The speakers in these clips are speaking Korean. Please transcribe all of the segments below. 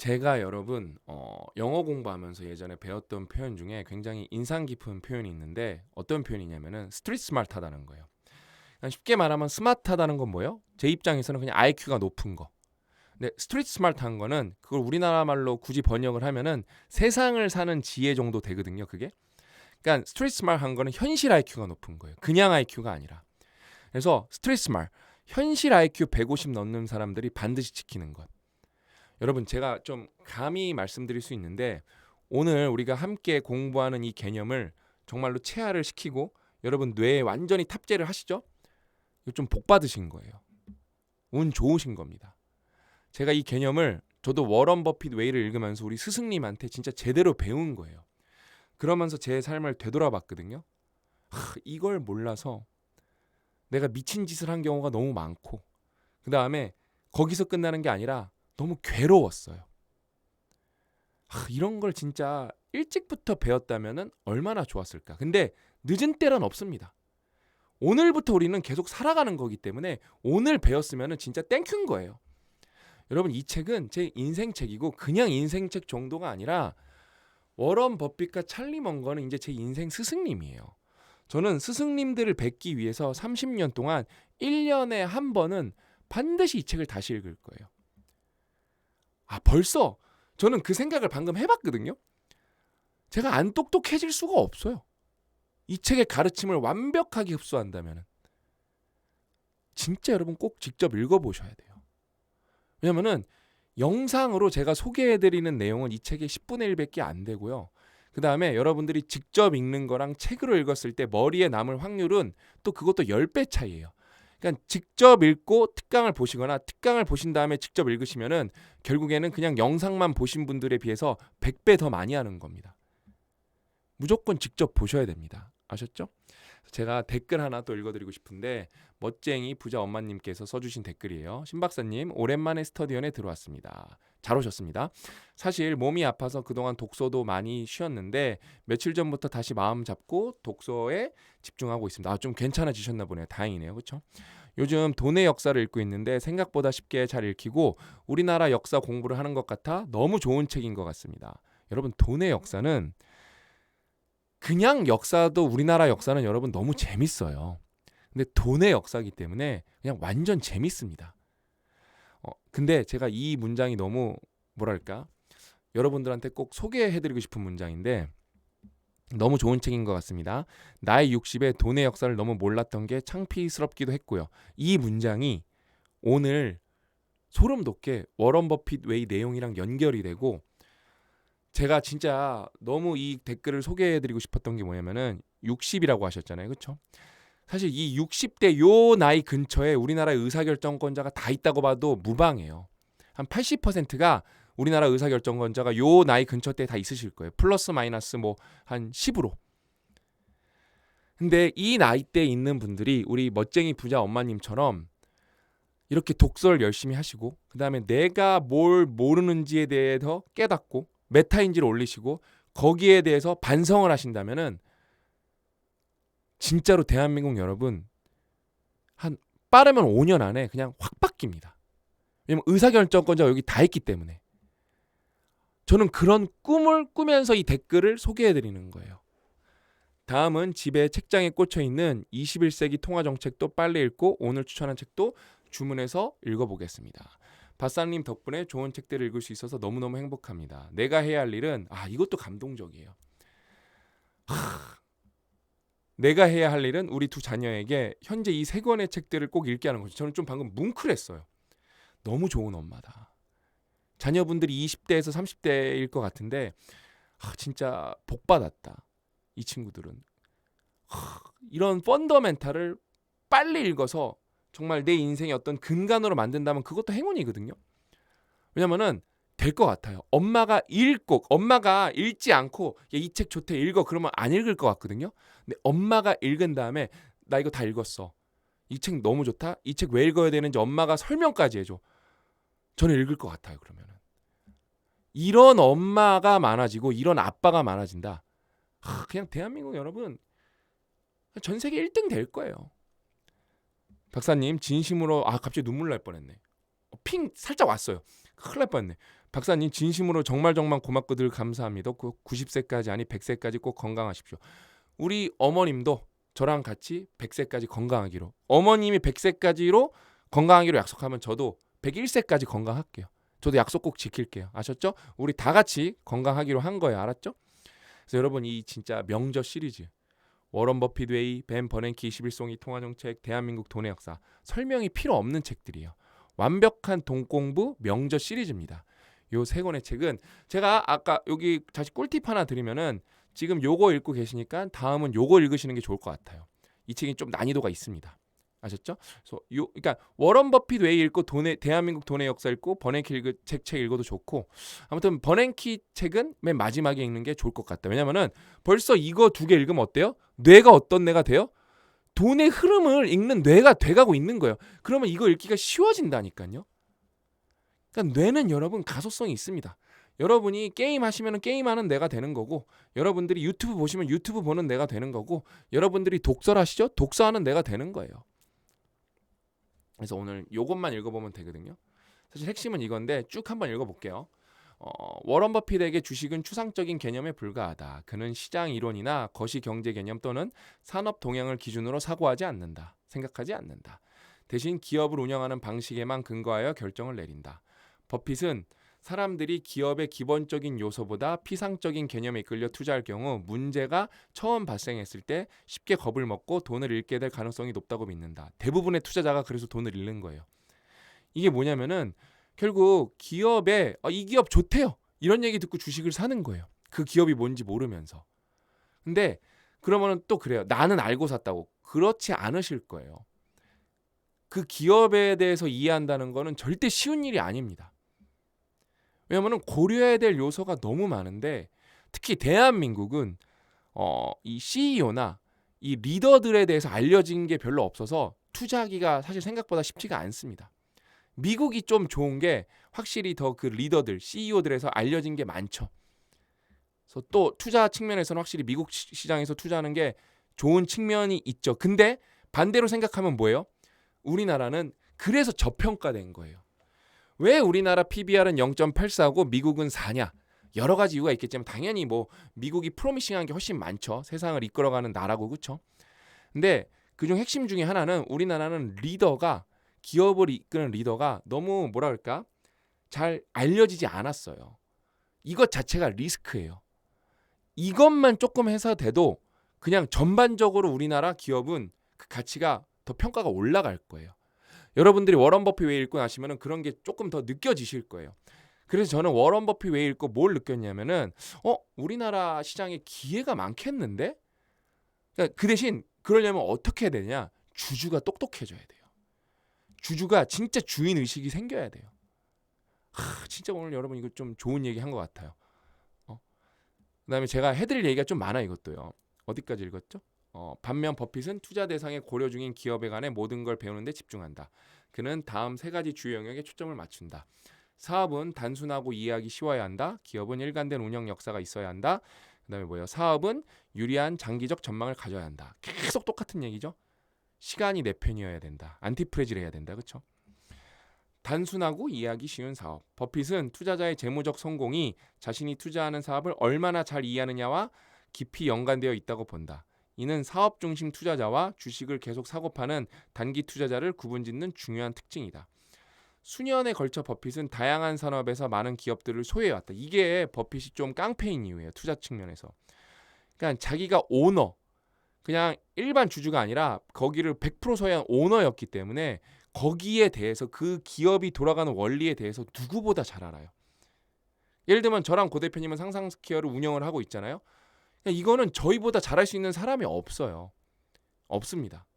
제가 여러분 영어 공부하면서 예전에 배웠던 표현 중에 굉장히 인상 깊은 표현이 있는데 어떤 표현이냐면은 스트리트 스마트하다는 거예요. 그러니까 쉽게 말하면 스마트하다는 건 뭐예요? 제 입장에서는 그냥 IQ가 높은 거. 근데 스트리트 스마트한 거는 그걸 우리나라 말로 굳이 번역을 하면은 세상을 사는 지혜 정도 되거든요, 그게. 그러니까 스트리트 스마트한 거는 현실 IQ가 높은 거예요. 그냥 IQ가 아니라. 그래서 스트리트 스마트 현실 IQ 150 넘는 사람들이 반드시 지키는 것. 여러분 제가 좀 감히 말씀드릴 수 있는데 오늘 우리가 함께 공부하는 이 개념을 정말로 체화를 시키고 여러분 뇌에 완전히 탑재를 하시죠? 이거 좀 복 받으신 거예요. 운 좋으신 겁니다. 제가 이 개념을 저도 워런 버핏 웨이를 읽으면서 우리 스승님한테 진짜 제대로 배운 거예요. 그러면서 제 삶을 되돌아봤거든요. 이걸 몰라서 내가 미친 짓을 한 경우가 너무 많고 그 다음에 거기서 끝나는 게 아니라 너무 괴로웠어요. 이런 걸 진짜 일찍부터 배웠다면 얼마나 좋았을까. 근데 늦은 때란 없습니다. 오늘부터 우리는 계속 살아가는 거기 때문에 오늘 배웠으면 진짜 땡큐인 거예요. 여러분 이 책은 제 인생책이고 그냥 인생책 정도가 아니라 워런 버핏과 찰리 먼거는 이제 제 인생 스승님이에요. 저는 스승님들을 뵙기 위해서 30년 동안 1년에 한 번은 반드시 이 책을 다시 읽을 거예요. 벌써 저는 그 생각을 방금 해봤거든요. 제가 안 똑똑해질 수가 없어요. 이 책의 가르침을 완벽하게 흡수한다면 진짜 여러분 꼭 직접 읽어보셔야 돼요. 왜냐면은 영상으로 제가 소개해드리는 내용은 이 책의 10분의 1밖에 안 되고요. 그 다음에 여러분들이 직접 읽는 거랑 책으로 읽었을 때 머리에 남을 확률은 또 그것도 10배 차이예요. 그러니까 직접 읽고 특강을 보시거나 특강을 보신 다음에 직접 읽으시면은 결국에는 그냥 영상만 보신 분들에 비해서 100배 더 많이 하는 겁니다. 무조건 직접 보셔야 됩니다. 아셨죠? 제가 댓글 하나 또 읽어드리고 싶은데 멋쟁이 부자 엄마님께서 써주신 댓글이에요. 신박사님 오랜만에 스터디언에 들어왔습니다. 잘 오셨습니다. 사실 몸이 아파서 그동안 독서도 많이 쉬었는데 며칠 전부터 다시 마음 잡고 독서에 집중하고 있습니다. 좀 괜찮아지셨나 보네요. 다행이네요. 그렇죠? 요즘 돈의 역사를 읽고 있는데 생각보다 쉽게 잘 읽히고 우리나라 역사 공부를 하는 것 같아 너무 좋은 책인 것 같습니다. 여러분 돈의 역사는 그냥 역사도 우리나라 역사는 여러분 너무 재밌어요. 근데 돈의 역사이기 때문에 그냥 완전 재밌습니다. 근데 제가 이 문장이 너무 뭐랄까 여러분들한테 꼭 소개해드리고 싶은 문장인데 너무 좋은 책인 것 같습니다. 나이 60에 돈의 역사를 너무 몰랐던 게 창피스럽기도 했고요. 이 문장이 오늘 소름 돋게 워런 버핏 웨이 내용이랑 연결이 되고 제가 진짜 너무 이 댓글을 소개해드리고 싶었던 게 뭐냐면은 60이라고 하셨잖아요. 그렇죠? 사실 이 60대 요 나이 근처에 우리나라의 의사결정권자가 다 있다고 봐도 무방해요. 한 80%가 우리나라 의사결정권자가 요 나이 근처 때 다 있으실 거예요. 플러스 마이너스 뭐 한 10으로. 근데 이 나이대에 있는 분들이 우리 멋쟁이 부자 엄마님처럼 이렇게 독서를 열심히 하시고 그 다음에 내가 뭘 모르는지에 대해서 깨닫고 메타인지를 올리시고 거기에 대해서 반성을 하신다면은 진짜로 대한민국 여러분 한 빠르면 5년 안에 그냥 확 바뀝니다. 왜냐면 의사결정권자가 여기 다 있기 때문에 저는 그런 꿈을 꾸면서 이 댓글을 소개해드리는 거예요. 다음은 집에 책장에 꽂혀있는 21세기 통화정책도 빨리 읽고 오늘 추천한 책도 주문해서 읽어보겠습니다. 박사님 덕분에 좋은 책들을 읽을 수 있어서 너무너무 행복합니다. 내가 해야 할 일은 이것도 감동적이에요. 내가 해야 할 일은 우리 두 자녀에게 현재 이 세 권의 책들을 꼭 읽게 하는 거죠. 저는 좀 방금 뭉클했어요. 너무 좋은 엄마다. 자녀분들이 20대에서 30대일 것 같은데 진짜 복 받았다. 이 친구들은 이런 펀더멘탈을 빨리 읽어서 정말 내 인생의 어떤 근간으로 만든다면 그것도 행운이거든요. 왜냐면은 될 것 같아요. 엄마가 읽지 않고 이 책 좋대 읽어 그러면 안 읽을 것 같거든요. 근데 엄마가 읽은 다음에 나 이거 다 읽었어. 이 책 너무 좋다. 이 책 왜 읽어야 되는지 엄마가 설명까지 해줘. 저는 읽을 것 같아요. 그러면은 이런 엄마가 많아지고 이런 아빠가 많아진다. 그냥 대한민국 여러분 전 세계 1등 될 거예요. 박사님 진심으로 갑자기 눈물 날 뻔했네. 핑 살짝 왔어요. 큰일 날 뻔했네. 박사님 진심으로 정말 고맙고 늘 감사합니다. 90세까지 아니 100세까지 꼭 건강하십시오. 우리 어머님도 저랑 같이 100세까지 건강하기로, 어머님이 100세까지로 건강하기로 약속하면 저도 101세까지 건강할게요. 저도 약속 꼭 지킬게요. 아셨죠? 우리 다 같이 건강하기로 한 거예요. 알았죠? 그래서 여러분, 이 진짜 명저 시리즈, 워런 버핏 웨이, 벤 버냉키 21송이 통화정책, 대한민국 돈의 역사, 설명이 필요 없는 책들이에요. 완벽한 돈 공부 명저 시리즈입니다. 요 세 권의 책은 제가 아까 여기 다시 꿀팁 하나 드리면은, 지금 요거 읽고 계시니까 다음은 요거 읽으시는 게 좋을 것 같아요. 이 책이 좀 난이도가 있습니다. 아셨죠? 그래서 그러니까 워런 버핏 웨이 읽고 대한민국 돈의 역사 읽고 버냉키 책 읽어도 좋고, 아무튼 버냉키 책은 맨 마지막에 읽는 게 좋을 것 같다. 왜냐면은 벌써 이거 두 개 읽으면 어때요? 뇌가 어떤 뇌가 돼요? 돈의 흐름을 읽는 뇌가 돼가고 있는 거예요. 그러면 이거 읽기가 쉬워진다니까요. 그러니까 뇌는 여러분 가소성이 있습니다. 여러분이 게임 하시면 게임하는 뇌가 되는 거고, 여러분들이 유튜브 보시면 유튜브 보는 뇌가 되는 거고, 여러분들이 독서를 하시죠? 독서하는 뇌가 되는 거예요. 그래서 오늘 요것만 읽어보면 되거든요. 사실 핵심은 이건데 쭉 한번 읽어볼게요. 워런 버핏에게 주식은 추상적인 개념에 불과하다. 그는 시장 이론이나 거시 경제 개념 또는 산업 동향을 기준으로 사고하지 않는다. 생각하지 않는다. 대신 기업을 운영하는 방식에만 근거하여 결정을 내린다. 버핏은 사람들이 기업의 기본적인 요소보다 피상적인 개념에 이끌려 투자할 경우 문제가 처음 발생했을 때 쉽게 겁을 먹고 돈을 잃게 될 가능성이 높다고 믿는다. 대부분의 투자자가 그래서 돈을 잃는 거예요. 이게 뭐냐면은 결국 기업에 이 기업 좋대요, 이런 얘기 듣고 주식을 사는 거예요. 그 기업이 뭔지 모르면서. 근데 그러면은 또 그래요. 나는 알고 샀다고. 그렇지 않으실 거예요. 그 기업에 대해서 이해한다는 거는 절대 쉬운 일이 아닙니다. 왜냐하면 고려해야 될 요소가 너무 많은데, 특히 대한민국은 이 CEO나 이 리더들에 대해서 알려진 게 별로 없어서 투자하기가 사실 생각보다 쉽지가 않습니다. 미국이 좀 좋은 게 확실히 더 그 리더들, CEO들에서 알려진 게 많죠. 그래서 또 투자 측면에서는 확실히 미국 시장에서 투자하는 게 좋은 측면이 있죠. 근데 반대로 생각하면 뭐예요? 우리나라는 그래서 저평가된 거예요. 왜 우리나라 PBR은 0.84고 미국은 4냐? 여러 가지 이유가 있겠지만 당연히 뭐 미국이 프로미싱한 게 훨씬 많죠. 세상을 이끌어가는 나라고, 그렇죠? 근데 그중 핵심 중에 하나는 우리나라는 리더가, 기업을 이끄는 리더가 너무 뭐라 그럴까? 잘 알려지지 않았어요. 이것 자체가 리스크예요. 이것만 조금 해서 돼도 그냥 전반적으로 우리나라 기업은 그 가치가 더 평가가 올라갈 거예요. 여러분들이 워런 버핏 웨이 읽고 나시면은 그런 게 조금 더 느껴지실 거예요. 그래서 저는 워런 버핏 웨이 읽고 뭘 느꼈냐면은 우리나라 시장에 기회가 많겠는데? 그러니까 그 대신 그러려면 어떻게 해야 되냐? 주주가 똑똑해져야 돼요. 주주가 진짜 주인 의식이 생겨야 돼요. 진짜 오늘 여러분 이거 좀 좋은 얘기 한 것 같아요. 그다음에 제가 해드릴 얘기가 좀 많아. 이것도요. 어디까지 읽었죠? 반면 버핏은 투자 대상에 고려 중인 기업에 관해 모든 걸 배우는 데 집중한다. 그는 다음 세 가지 주요 영역에 초점을 맞춘다. 사업은 단순하고 이해하기 쉬워야 한다. 기업은 일관된 운영 역사가 있어야 한다. 그다음에 뭐예요? 사업은 유리한 장기적 전망을 가져야 한다. 계속 똑같은 얘기죠. 시간이 내 편이어야 된다. 안티프레질 해야 된다. 그렇죠? 단순하고 이해하기 쉬운 사업. 버핏은 투자자의 재무적 성공이 자신이 투자하는 사업을 얼마나 잘 이해하느냐와 깊이 연관되어 있다고 본다. 이는 사업 중심 투자자와 주식을 계속 사고 파는 단기 투자자를 구분짓는 중요한 특징이다. 수년에 걸쳐 버핏은 다양한 산업에서 많은 기업들을 소유해왔다. 이게 버핏이 좀 깡패인 이유예요. 투자 측면에서. 그러니까 자기가 오너, 그냥 일반 주주가 아니라 거기를 100% 소유한 오너였기 때문에 거기에 대해서, 그 기업이 돌아가는 원리에 대해서 누구보다 잘 알아요. 예를 들면 저랑 고 대표님은 상상스퀘어를 운영을 하고 있잖아요. 이거는 저희보다 잘할 수 있는 사람이 없어요. 없습니다.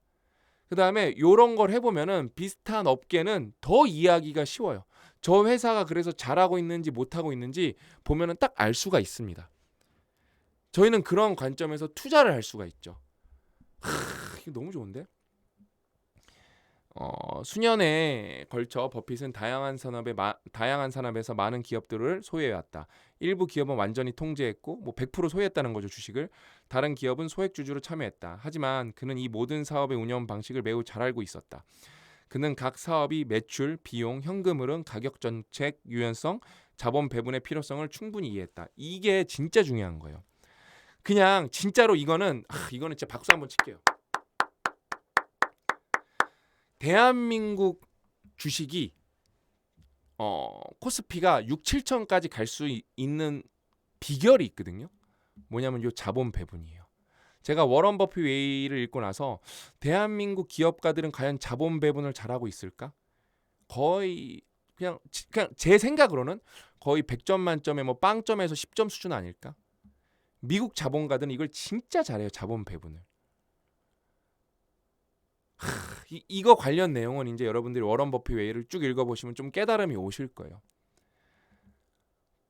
그 다음에 이런 걸 해보면은 비슷한 업계는 더 이해하기가 쉬워요. 저 회사가 그래서 잘하고 있는지 못하고 있는지 보면은 딱 알 수가 있습니다. 저희는 그런 관점에서 투자를 할 수가 있죠. 이거 너무 좋은데? 수년에 걸쳐 버핏은 다양한 산업에서 많은 기업들을 소유해왔다. 일부 기업은 완전히 통제했고 100% 소유했다는 거죠, 주식을. 다른 기업은 소액 주주로 참여했다. 하지만 그는 이 모든 사업의 운영 방식을 매우 잘 알고 있었다. 그는 각 사업이 매출, 비용, 현금 흐름, 가격 정책, 유연성, 자본 배분의 필요성을 충분히 이해했다. 이게 진짜 중요한 거예요. 그냥 진짜로 이거는 진짜 박수 한번 칠게요. 대한민국 주식이 코스피가 6, 7천까지 갈 수 있는 비결이 있거든요. 뭐냐면 요 자본 배분이에요. 제가 워런 버핏 웨이를 읽고 나서 대한민국 기업가들은 과연 자본 배분을 잘하고 있을까? 거의 그냥 제 생각으로는 거의 100점 만점에 뭐 빵점에서 10점 수준 아닐까? 미국 자본가들은 이걸 진짜 잘해요. 자본 배분을. 이거 관련 내용은 이제 여러분들이 워런 버핏 웨이를 쭉 읽어보시면 좀 깨달음이 오실 거예요.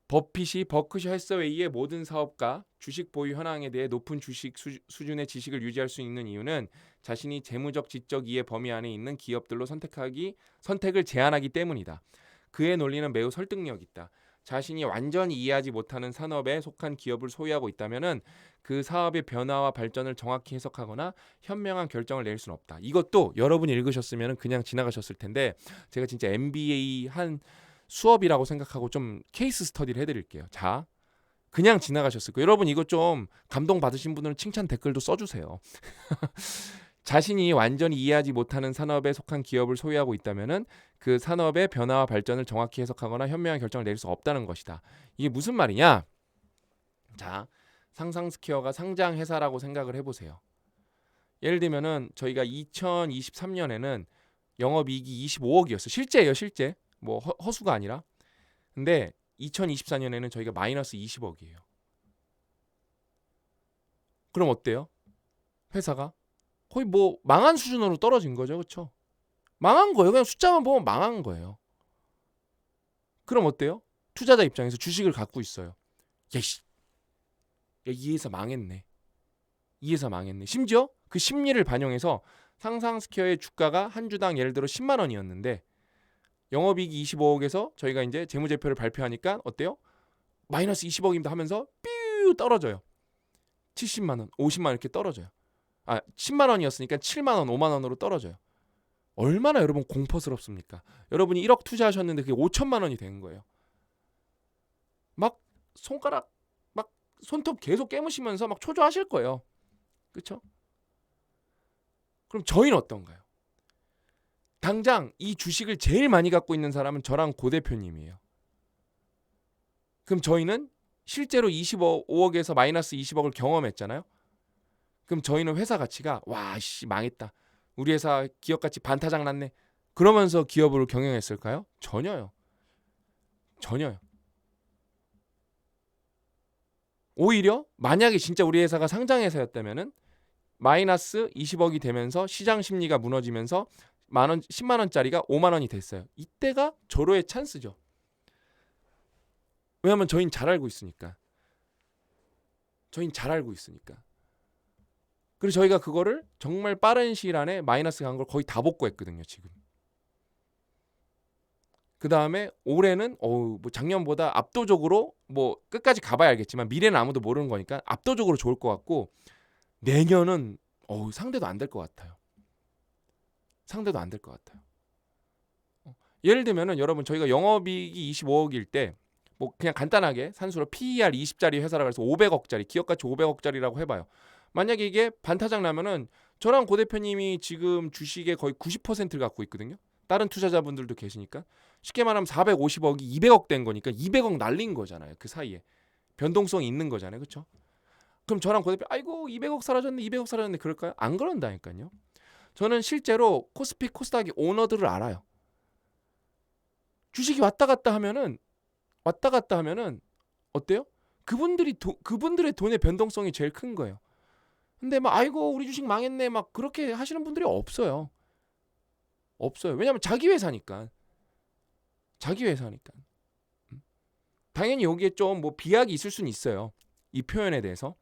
버핏이 버크셔 해서웨이의 모든 사업가 주식 보유 현황에 대해 높은 주식 수준의 지식을 유지할 수 있는 이유는 자신이 재무적 지적 이해 범위 안에 있는 기업들로 선택을 제한하기 때문이다. 그의 논리는 매우 설득력 있다. 자신이 완전히 이해하지 못하는 산업에 속한 기업을 소유하고 있다면 그 사업의 변화와 발전을 정확히 해석하거나 현명한 결정을 낼 수는 없다. 이것도 여러분이 읽으셨으면 그냥 지나가셨을 텐데 제가 진짜 MBA 한 수업이라고 생각하고 좀 케이스 스터디를 해드릴게요. 자, 그냥 지나가셨을 거예요. 여러분 이거 좀 감동받으신 분들은 칭찬 댓글도 써주세요. 자신이 완전히 이해하지 못하는 산업에 속한 기업을 소유하고 있다면 그 산업의 변화와 발전을 정확히 해석하거나 현명한 결정을 내릴 수 없다는 것이다. 이게 무슨 말이냐? 자, 상상스퀘어가 상장 회사라고 생각을 해보세요. 예를 들면은 저희가 2023년에는 영업이익이 25억이었어요. 실제예요, 실제. 뭐 허수가 아니라. 근데 2024년에는 저희가 마이너스 20억이에요. 그럼 어때요? 회사가 거의 뭐 망한 수준으로 떨어진 거죠. 그렇죠? 망한 거예요. 그냥 숫자만 보면 망한 거예요. 그럼 어때요? 투자자 입장에서 주식을 갖고 있어요. 이 회사 망했네. 이 회사 망했네. 심지어 그 심리를 반영해서 상상스퀘어의 주가가 한 주당 예를 들어 10만 원이었는데 영업이익이 25억에서 저희가 이제 재무제표를 발표하니까 어때요? 마이너스 20억입니다 하면서 삐우 떨어져요. 70만 원, 50만 원 이렇게 떨어져요. 10만 원이었으니까 7만 원, 5만 원으로 떨어져요. 얼마나 여러분 공포스럽습니까? 여러분이 1억 투자하셨는데 그게 5천만 원이 된 거예요. 막 손가락 막 손톱 계속 깨무시면서 막 초조하실 거예요. 그렇죠? 그럼 저희는 어떤가요? 당장 이 주식을 제일 많이 갖고 있는 사람은 저랑 고 대표님이에요. 그럼 저희는 실제로 25억에서 마이너스 20억을 경험했잖아요. 그럼 저희는 회사 가치가 망했다. 우리 회사 기업 가치 반타작 났네. 그러면서 기업을 경영했을까요? 전혀요. 오히려 만약에 진짜 우리 회사가 상장 회사였다면은 마이너스 20억이 되면서 시장 심리가 무너지면서 10만 원짜리가 5만 원이 됐어요. 이때가 절호의 찬스죠. 왜냐하면 저희는 잘 알고 있으니까. 그래서 저희가 그거를 정말 빠른 시일 안에 마이너스 간 걸 거의 다 복구했거든요. 지금. 그 다음에 올해는 뭐 작년보다 압도적으로 뭐 끝까지 가봐야 알겠지만 미래는 아무도 모르는 거니까 압도적으로 좋을 것 같고 내년은 상대도 안 될 것 같아요. 예를 들면은 여러분 저희가 영업이익이 25억일 때 뭐 그냥 간단하게 산수로 PER 20짜리 회사라고 해서 500억짜리 기업가치 500억짜리라고 해봐요. 만약에 이게 반타작 나면은 저랑 고 대표님이 지금 주식의 거의 90%를 갖고 있거든요. 다른 투자자분들도 계시니까 쉽게 말하면 450억이 200억 된 거니까 200억 날린 거잖아요. 그 사이에 변동성이 있는 거잖아요. 그렇죠? 그럼 저랑 고 대표 200억 사라졌네 그럴까요? 안 그런다니까요. 저는 실제로 코스피 코스닥의 오너들을 알아요. 주식이 왔다 갔다 하면은 어때요? 그분들의 돈의 변동성이 제일 큰 거예요. 근데 우리 주식 망했네 그렇게 하시는 분들이 없어요. 왜냐면 자기 회사니까. 당연히 여기에 좀 뭐 비약이 있을 수는 있어요. 이 표현에 대해서.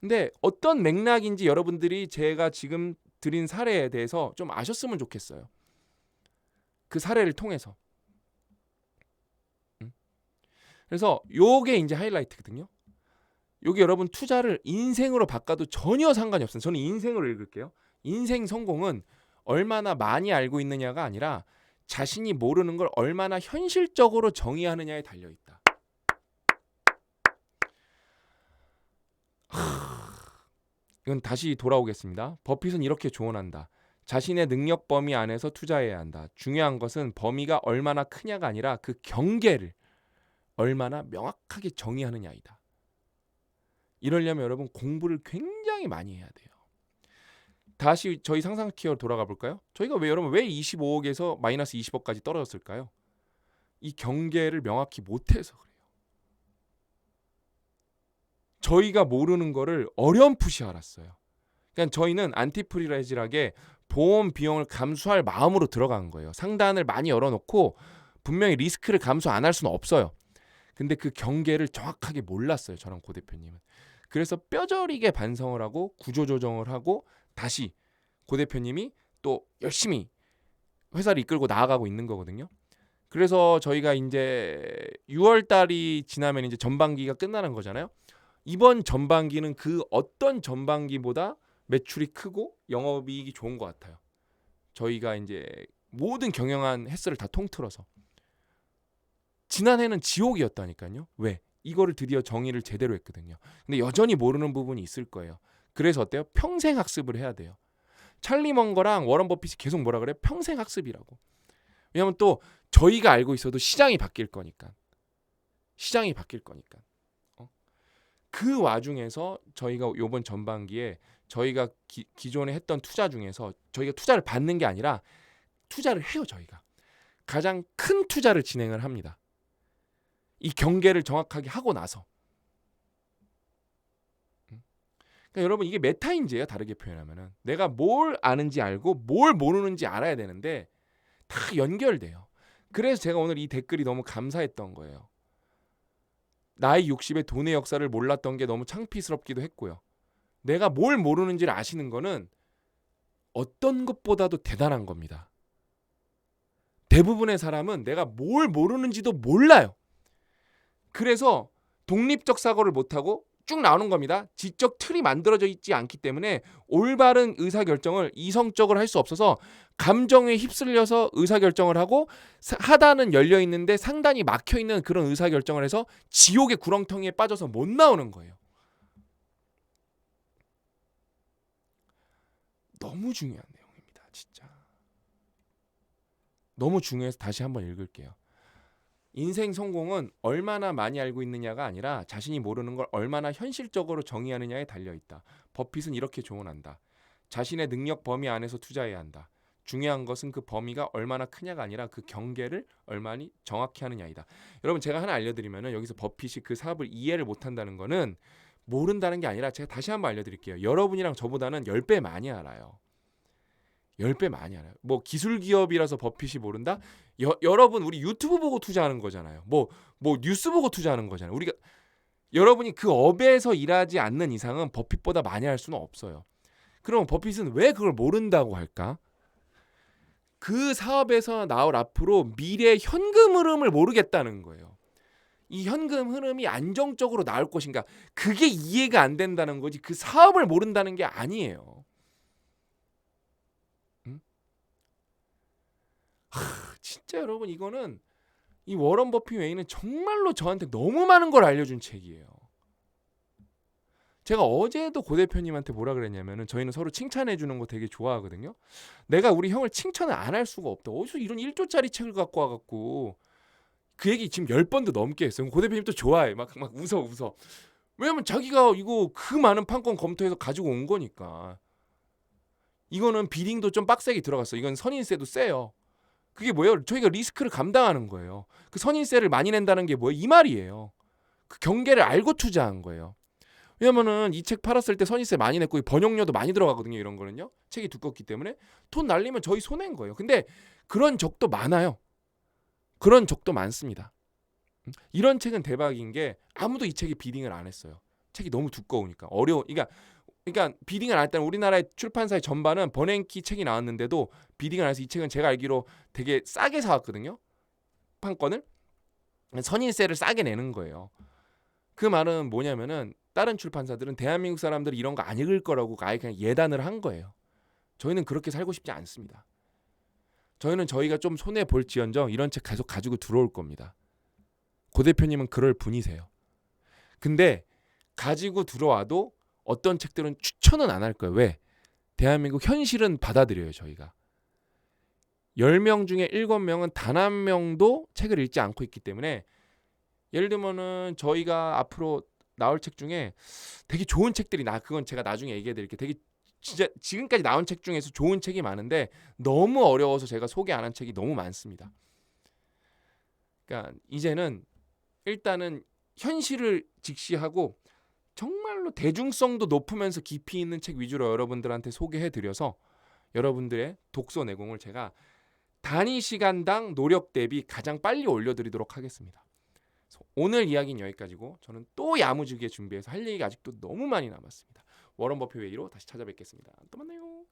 근데 어떤 맥락인지 여러분들이 제가 지금 드린 사례에 대해서 좀 아셨으면 좋겠어요. 그 사례를 통해서. 그래서 요게 이제 하이라이트거든요. 여기 여러분 투자를 인생으로 바꿔도 전혀 상관이 없어요. 저는 인생으로 읽을게요. 인생 성공은 얼마나 많이 알고 있느냐가 아니라 자신이 모르는 걸 얼마나 현실적으로 정의하느냐에 달려있다. 이건 다시 돌아오겠습니다. 버핏은 이렇게 조언한다. 자신의 능력 범위 안에서 투자해야 한다. 중요한 것은 범위가 얼마나 크냐가 아니라 그 경계를 얼마나 명확하게 정의하느냐이다. 이러려면 여러분 공부를 굉장히 많이 해야 돼요. 다시 저희 상상 키어로 돌아가 볼까요? 저희가 왜 25억에서 마이너스 20억까지 떨어졌을까요? 이 경계를 명확히 못해서 그래요. 저희가 모르는 거를 어렴풋이 알았어요. 그러니까 저희는 안티프리레질하게 보험 비용을 감수할 마음으로 들어간 거예요. 상단을 많이 열어놓고 분명히 리스크를 감수 안 할 수는 없어요. 근데 그 경계를 정확하게 몰랐어요. 저랑 고 대표님은. 그래서 뼈저리게 반성을 하고 구조조정을 하고 다시 고 대표님이 또 열심히 회사를 이끌고 나아가고 있는 거거든요. 그래서 저희가 이제 6월 달이 지나면 이제 전반기가 끝나는 거잖아요. 이번 전반기는 그 어떤 전반기보다 매출이 크고 영업이익이 좋은 것 같아요. 저희가 이제 모든 경영한 횟수를 다 통틀어서. 지난해는 지옥이었다니까요. 왜? 이거를 드디어 정의를 제대로 했거든요. 근데 여전히 모르는 부분이 있을 거예요. 그래서 어때요? 평생 학습을 해야 돼요. 찰리 먼거랑 워런 버핏이 계속 뭐라 그래요? 평생 학습이라고. 왜냐하면 또 저희가 알고 있어도 시장이 바뀔 거니까. 시장이 바뀔 거니까. 그 와중에서 저희가 이번 전반기에 저희가 기존에 했던 투자 중에서 저희가 투자를 받는 게 아니라 투자를 해요. 저희가. 가장 큰 투자를 진행을 합니다. 이 경계를 정확하게 하고 나서. 그러니까 여러분 이게 메타인지예요. 다르게 표현하면은. 내가 뭘 아는지 알고 뭘 모르는지 알아야 되는데 다 연결돼요. 그래서 제가 오늘 이 댓글이 너무 감사했던 거예요. 나이 60에 돈의 역사를 몰랐던 게 너무 창피스럽기도 했고요. 내가 뭘 모르는지를 아시는 거는 어떤 것보다도 대단한 겁니다. 대부분의 사람은 내가 뭘 모르는지도 몰라요. 그래서 독립적 사고를 못하고 쭉 나오는 겁니다. 지적 틀이 만들어져 있지 않기 때문에 올바른 의사결정을 이성적으로 할 수 없어서 감정에 휩쓸려서 의사결정을 하고 하단은 열려있는데 상단이 막혀있는 그런 의사결정을 해서 지옥의 구렁텅이에 빠져서 못 나오는 거예요. 너무 중요한 내용입니다. 진짜. 너무 중요해서 다시 한번 읽을게요. 인생 성공은 얼마나 많이 알고 있느냐가 아니라 자신이 모르는 걸 얼마나 현실적으로 정의하느냐에 달려있다. 버핏은 이렇게 조언한다. 자신의 능력 범위 안에서 투자해야 한다. 중요한 것은 그 범위가 얼마나 크냐가 아니라 그 경계를 얼마나 정확히 하느냐이다. 여러분 제가 하나 알려드리면 여기서 버핏이 그 사업을 이해를 못한다는 거는 모른다는 게 아니라 제가 다시 한번 알려드릴게요. 여러분이랑 저보다는 10배 많이 알아요. 10배 많이 알아요. 뭐 기술 기업이라서 버핏이 모른다? 여러분 우리 유튜브 보고 투자하는 거잖아요. 뭐 뉴스 보고 투자하는 거잖아요. 우리가 여러분이 그 업에서 일하지 않는 이상은 버핏보다 많이 할 수는 없어요. 그럼 버핏은 왜 그걸 모른다고 할까? 그 사업에서 나올 앞으로 미래 현금 흐름을 모르겠다는 거예요. 이 현금 흐름이 안정적으로 나올 것인가? 그게 이해가 안 된다는 거지. 그 사업을 모른다는 게 아니에요. 진짜 여러분 이거는 이 워런 버핏 외에는 정말로 저한테 너무 많은 걸 알려준 책이에요. 제가 어제도 고 대표님한테 뭐라 그랬냐면은 저희는 서로 칭찬해 주는 거 되게 좋아하거든요. 내가 우리 형을 칭찬을 안 할 수가 없다. 어디서 이런 1조짜리 책을 갖고 와갖고 그 얘기 지금 10번도 넘게 했어요. 고 대표님 또 좋아해. 막 웃어. 왜냐면 자기가 이거 그 많은 판권 검토해서 가지고 온 거니까. 이거는 비딩도 좀 빡세게 들어갔어. 이건 선인세도 세요. 그게 뭐예요? 저희가 리스크를 감당하는 거예요. 그 선인세를 많이 낸다는 게 뭐예요? 이 말이에요. 그 경계를 알고 투자한 거예요. 왜냐면은 이 책 팔았을 때 선인세 많이 냈고 번역료도 많이 들어가거든요. 이런 거는요. 책이 두껍기 때문에 돈 날리면 저희 손해인 거예요. 근데 그런 적도 많아요. 그런 적도 많습니다. 이런 책은 대박인 게 아무도 이 책에 비딩을 안 했어요. 책이 너무 두꺼우니까 어려워. 그러니까 비딩을 안 했다는 우리나라의 출판사의 전반은 버냉키 책이 나왔는데도 비딩을 안 해서 이 책은 제가 알기로 되게 싸게 사왔거든요. 판권을. 선인세를 싸게 내는 거예요. 그 말은 뭐냐면은 다른 출판사들은 대한민국 사람들이 이런 거 안 읽을 거라고 아예 그냥 예단을 한 거예요. 저희는 그렇게 살고 싶지 않습니다. 저희는 저희가 좀 손해 볼지언정 이런 책 계속 가지고 들어올 겁니다. 고 대표님은 그럴 분이세요. 근데 가지고 들어와도 어떤 책들은 추천은 안 할 거예요. 왜? 대한민국 현실은 받아들여요. 저희가 10명 중에 7명은 단 한 명도 책을 읽지 않고 있기 때문에, 예를 들면은 저희가 앞으로 나올 책 중에 되게 좋은 책들이 그건 제가 나중에 얘기해 드릴게요. 되게 진짜 지금까지 나온 책 중에서 좋은 책이 많은데 너무 어려워서 제가 소개 안 한 책이 너무 많습니다. 그러니까 이제는 일단은 현실을 직시하고 정말로 대중성도 높으면서 깊이 있는 책 위주로 여러분들한테 소개해 드려서 여러분들의 독서 내공을 제가 단위 시간당 노력 대비 가장 빨리 올려드리도록 하겠습니다. 오늘 이야기는 여기까지고, 저는 또 야무지게 준비해서 할 얘기가 아직도 너무 많이 남았습니다. 워런 버핏 웨이로 다시 찾아뵙겠습니다. 또 만나요.